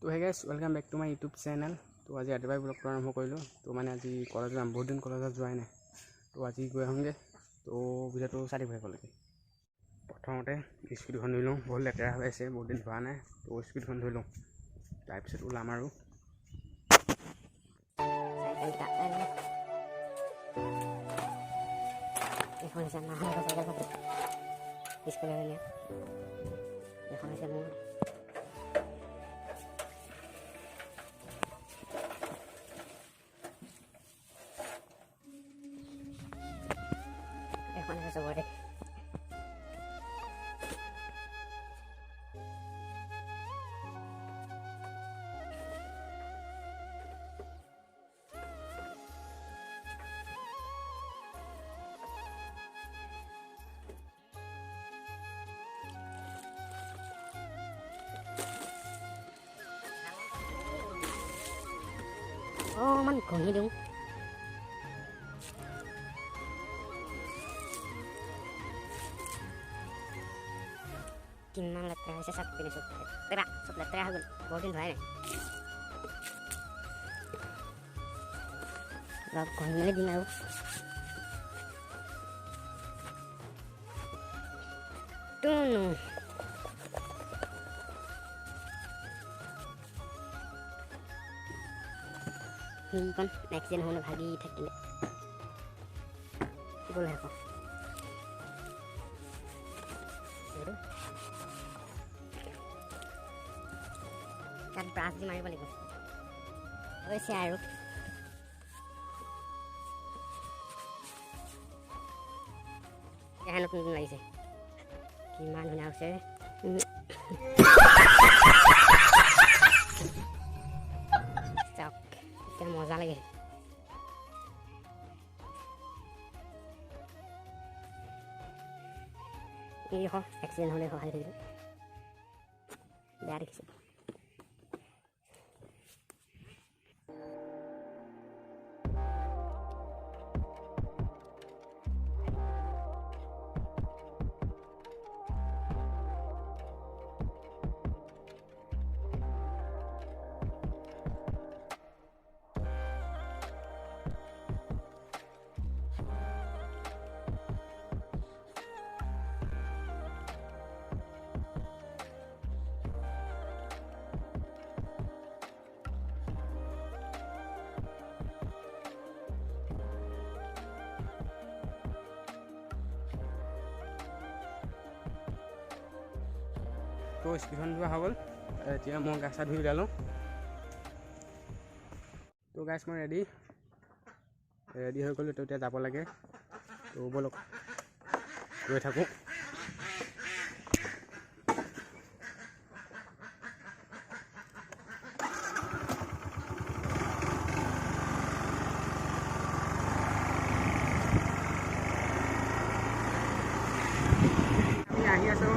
তো hey guys welcome back to my YouTube channel. তো আজি ৰাতিপুৱাই ব্লগটো আৰম্ভ কৰিলোঁ। তো মানে আজি কলেজ যাম, বহুত দিন কলেজত যোৱাই নাই। তো আজি গৈ আহোঁগৈ। তো ভিডিঅ'টো চাই দিব শেষলৈকে। প্ৰথমতে স্কুটিখন ধুই লওঁ, বহুত লেতেৰা হৈ আছে, বহুত দিন ধোৱা নাই। তো স্কুটিখন ধুই লওঁ, তাৰপিছত ওলাম আৰু। এখন হৈছে মাহঁতৰ চাইকেল পাতি স্কুললৈ নিয়া, এখন হৈছে মোৰ। এখন হৈছে চবৰে। Man ঘঁহি দিওঁ। কিমান লেতেৰা হৈছে চাক পিনে, চব লেতেৰা হৈ গ'ল, বহুত দিন ধোৱাই নাই। অলপ ঘঁহি মেলি দিম আৰু। সেইখন এক্সিডেণ্ট হ'লে ভাগি থাকিলে গ'ল আকৌ। তাত ব্ৰাছ দি মাৰিব লাগিব হৈছে আৰু। এতিয়া নতুন নতুন লাগিছে, কিমান ধুনীয়া হৈছে। এতিয়া মজা লাগে। এই দেখো এক্সিডেণ্ট হ'লে সহায় থাকিলে, বেয়া দেখিছে। তো স্কুটিখন ধোৱা হৈ গ'ল, এতিয়া মই গা চা ধুই ওলালোঁ। তো গাইছ মই ৰেডি হৈ গ'লোঁ। তো এতিয়া যাব লাগে। তো ব'লক গৈ থাকোঁ। আমি আহি আছোঁ।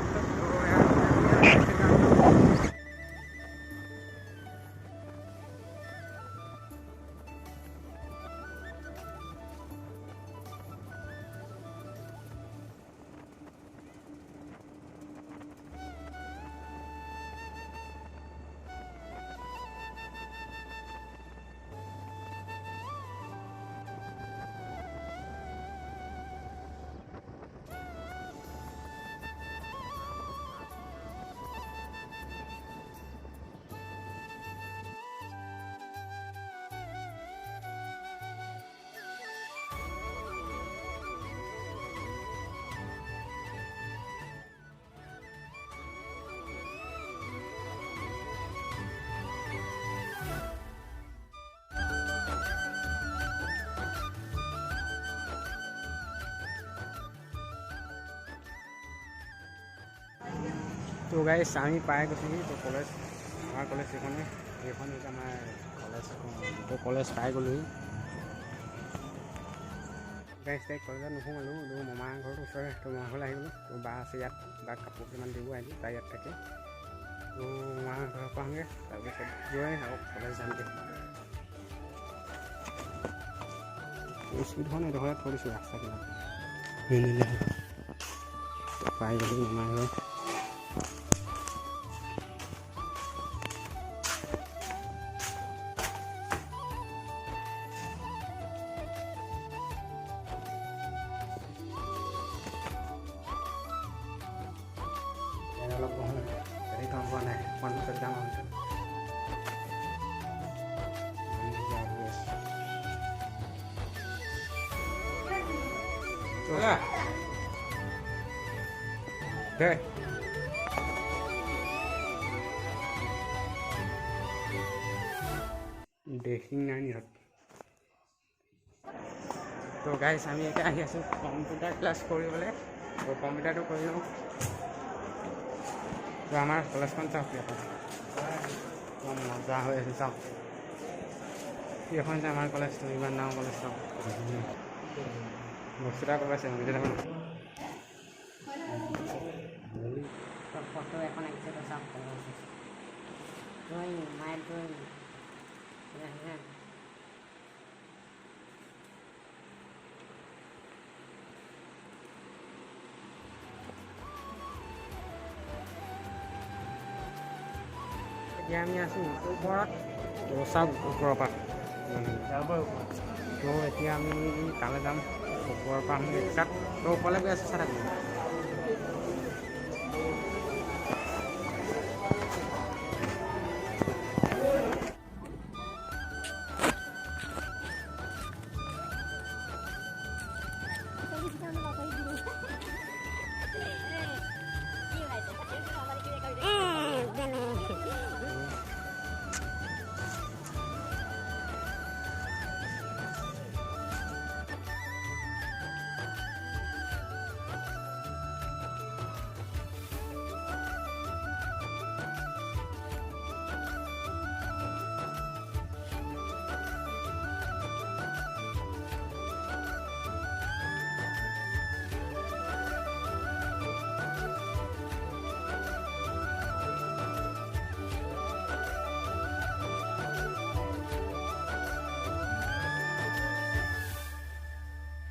তো গাইছ আমি পাই গৈছোঁহি। তো কলেজ, আমাৰ কলেজ এইখন হৈছে আমাৰ কলেজ। তো কলেজ পাই গ'লোহি গাইছ। তাইক কলেজত নোসোমালোঁ, তো মামাৰ ঘৰটো ওচৰতে। তো মামাৰ ঘৰলৈ আহি গ'লোঁ। তো বা আছে ইয়াত, বাক কাপোৰ কিছুমান দিব আহিলোঁ, তাই ইয়াত থাকে। তো মামাৰ ঘৰৰ পৰা আহোঁগৈ, তাৰপিছত গৈ আৰু কলেজ যামগৈ। স্কুটিখন এডোখৰত থৈ দিছোঁ ৰাস্তা কিনাৰত, পাই গ'লোঁ মামাৰ ঘৰ। দে দেখি নাই নিহত তো গাইছ আমি এতিয়া আহি আছোঁ কম্পিউটাৰ ক্লাছ কৰিবলৈ তো কম্পিউটাৰটো কৰি লওঁ তো আমাৰ কলেজখন চাওক ইয়াতে মজা হৈ আছে চাওক এখন যে আমাৰ কলেজটো ইমান ডাঙৰ কলেজ চাওক বস্তু এটা ক'ব আছে ফটো এখন আহিছে তো চাওক ড্ৰয়িং মাই ড্ৰয়িং এতিয়া আমি আছোঁ ওপৰত তো চাওক ওপৰৰ পৰা তো এতিয়া আমি তালৈ যাম ওপৰৰ পৰা আমি তাত তো ওপৰলৈ গৈ আছোঁ চাই থাকোঁ